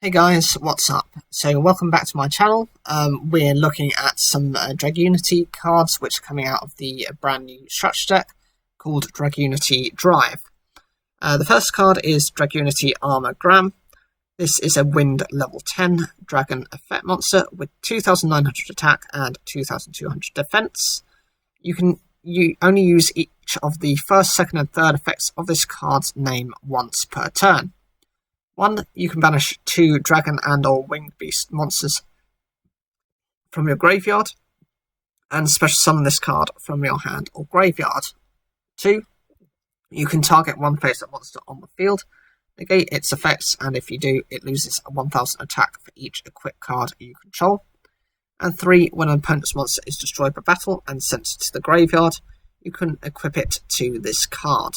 Hey guys, what's up? So welcome back to my channel. We're looking at some Dragunity cards which are coming out of the brand new structure deck called Dragunity Drive. The first card is Dragunity Armor Gram. This is a Wind level 10 Dragon effect monster with 2,900 attack and 2,200 defense. You only use each of the first, second and third effects of this card's name once per turn. 1. You can banish 2 dragon and or winged beast monsters from your graveyard and special summon this card from your hand or graveyard. 2. You can target one face-up monster on the field, negate its effects, and if you do, it loses 1,000 attack for each equipped card you control. And 3. When an opponent's monster is destroyed by battle and sent to the graveyard, you can equip it to this card.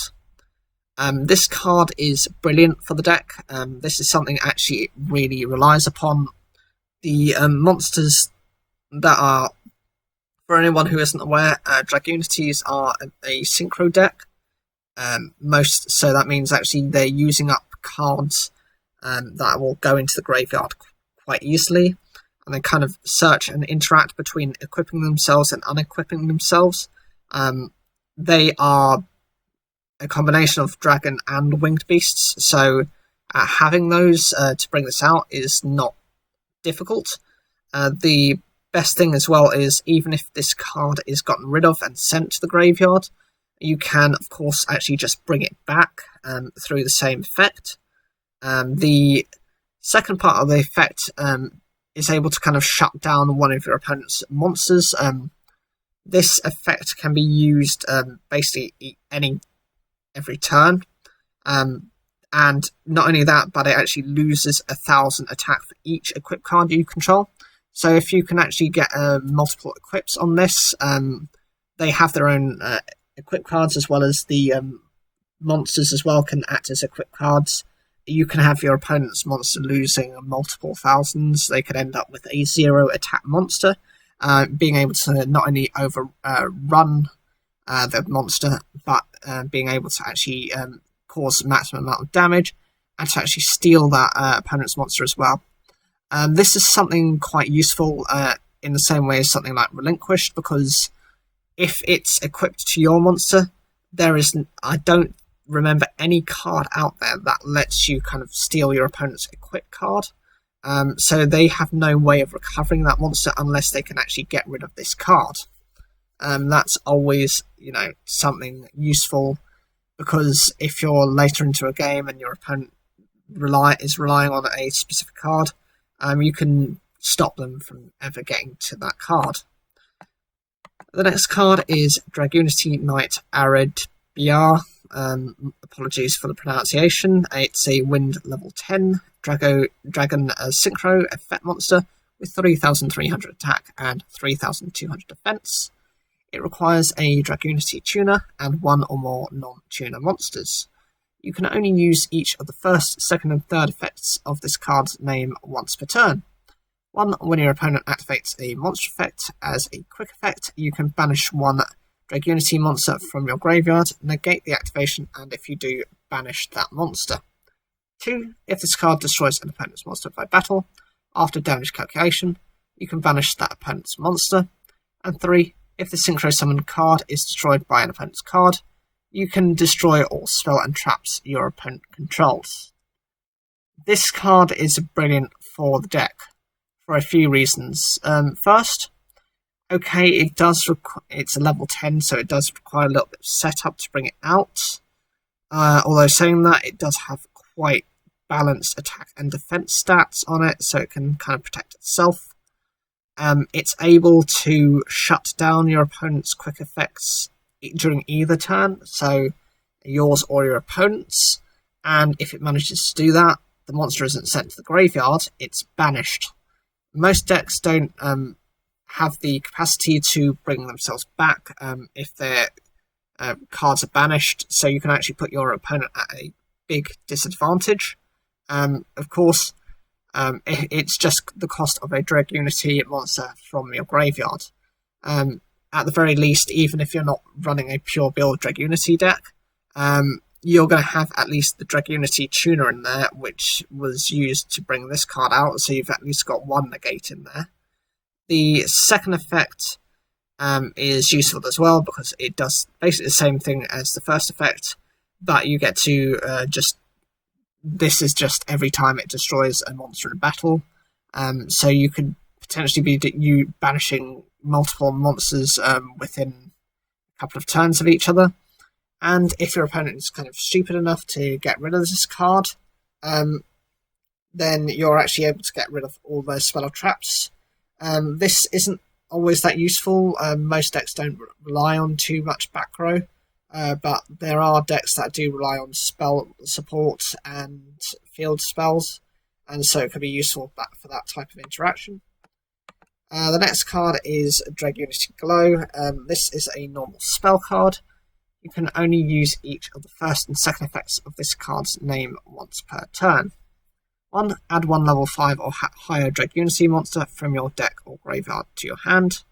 This card is brilliant for the deck. This is something actually it really relies upon. The monsters that are, for anyone who isn't aware, Dragunities are a synchro deck. So that means actually they're using up cards that will go into the graveyard quite easily, and they kind of search and interact between equipping themselves and unequipping themselves. They are a combination of dragon and winged beasts, so having those to bring this out is not difficult. The best thing as well is, even if this card is gotten rid of and sent to the graveyard, you can of course actually just bring it back through the same effect. The second part of the effect is able to kind of shut down one of your opponent's monsters. This effect can be used basically every turn, and not only that, but it actually loses 1,000 attack for each equipped card you control. So if you can actually get multiple equips on this, they have their own equipped cards, as well as the monsters as well can act as equipped cards. You can have your opponent's monster losing multiple thousands. They could end up with a 0 attack monster, being able to not only overrun the monster, but being able to actually cause the maximum amount of damage and to actually steal that opponent's monster as well. This is something quite useful in the same way as something like Relinquished, because if it's equipped to your monster, I don't remember any card out there that lets you kind of steal your opponent's equipped card. So they have no way of recovering that monster unless they can actually get rid of this card. That's always, something useful, because if you're later into a game and your opponent is relying on a specific card, you can stop them from ever getting to that card. The next card is Dragunity Knight Arid BR. Apologies for the pronunciation. It's a Wind level 10 Dragon Synchro effect monster with 3,300 attack and 3,200 defense. It requires a Dragunity tuner and one or more non-tuner monsters. You can only use each of the first, second and third effects of this card's name once per turn. 1. When your opponent activates a monster effect as a quick effect, you can banish one Dragunity monster from your graveyard, negate the activation, and if you do, banish that monster. 2. If this card destroys an opponent's monster by battle, after damage calculation, you can banish that opponent's monster. And 3. If the synchro summoned card is destroyed by an opponent's card, you can destroy all spell and traps your opponent controls. This card is brilliant for the deck for a few reasons. First, okay, it's a level 10, so it does require a little bit of setup to bring it out. Although saying that, it does have quite balanced attack and defense stats on it, so it can kind of protect itself. It's able to shut down your opponent's quick effects during either turn, so yours or your opponent's, and if it manages to do that, the monster isn't sent to the graveyard, it's banished. Most decks don't have the capacity to bring themselves back if their cards are banished, so you can actually put your opponent at a big disadvantage. Of course, it's just the cost of a Dragunity monster from your graveyard. At the very least, even if you're not running a pure build Dragunity deck, you're going to have at least the Dragunity tuner in there, which was used to bring this card out, so you've at least got one negate in there. The second effect is useful as well, because it does basically the same thing as the first effect, but you get to this is just every time it destroys a monster in battle. So you could potentially be banishing multiple monsters within a couple of turns of each other. And if your opponent is kind of stupid enough to get rid of this card, then you're actually able to get rid of all those spell traps. This isn't always that useful. Most decks don't rely on too much back row, but there are decks that do rely on spell support and field spells, and so it can be useful for that type of interaction. The next card is Dragunity Glow. This is a normal spell card. You can only use each of the first and second effects of this card's name once per turn. 1. Add 1 level 5 or higher Dragunity monster from your deck or graveyard to your hand.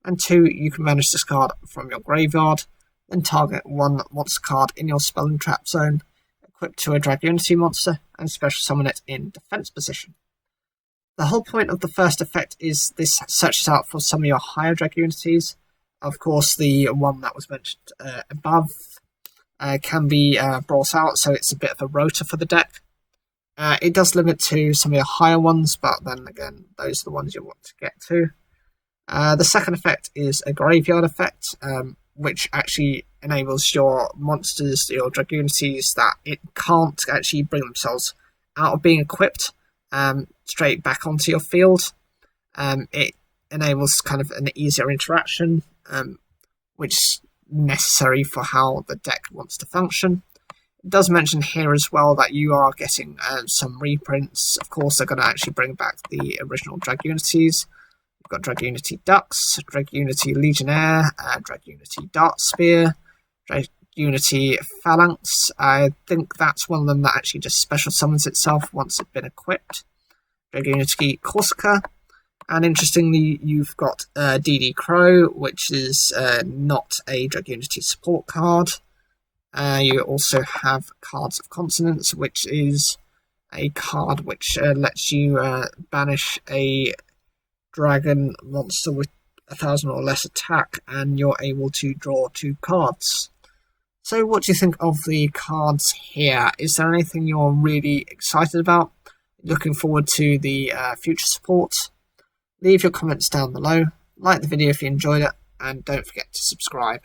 And 2. You can banish this card from your graveyard, then target one monster card in your spell and trap zone, equipped to a Dragunity monster, and special summon it in defense position. The whole point of the first effect is this searches out for some of your higher Dragunities. Of course, the one that was mentioned above can be brought out, so it's a bit of a rotor for the deck. It does limit to some of your higher ones, but then again, those are the ones you want to get to. The second effect is a graveyard effect, which actually enables your monsters, your Dragunities, that it can't actually bring themselves out of being equipped straight back onto your field. It enables kind of an easier interaction, which is necessary for how the deck wants to function. It does mention here as well that you are getting some reprints. Of course, they're going to actually bring back the original Dragunities. You've got Dragunity Ducks, Dragunity Legionnaire, Dragunity Dart Spear, Dragunity Phalanx. I think that's one of them that actually just special summons itself once it's been equipped. Dragunity Corsica. And interestingly, you've got DD Crow, which is not a Dragunity support card. You also have Cards of Consonance, which is a card which lets you banish a dragon monster with 1,000 or less attack, and you're able to draw 2 cards. So what do you think of the cards here? Is there anything you're really excited about? Looking forward to the future support? Leave your comments down below, like the video if you enjoyed it, and don't forget to subscribe.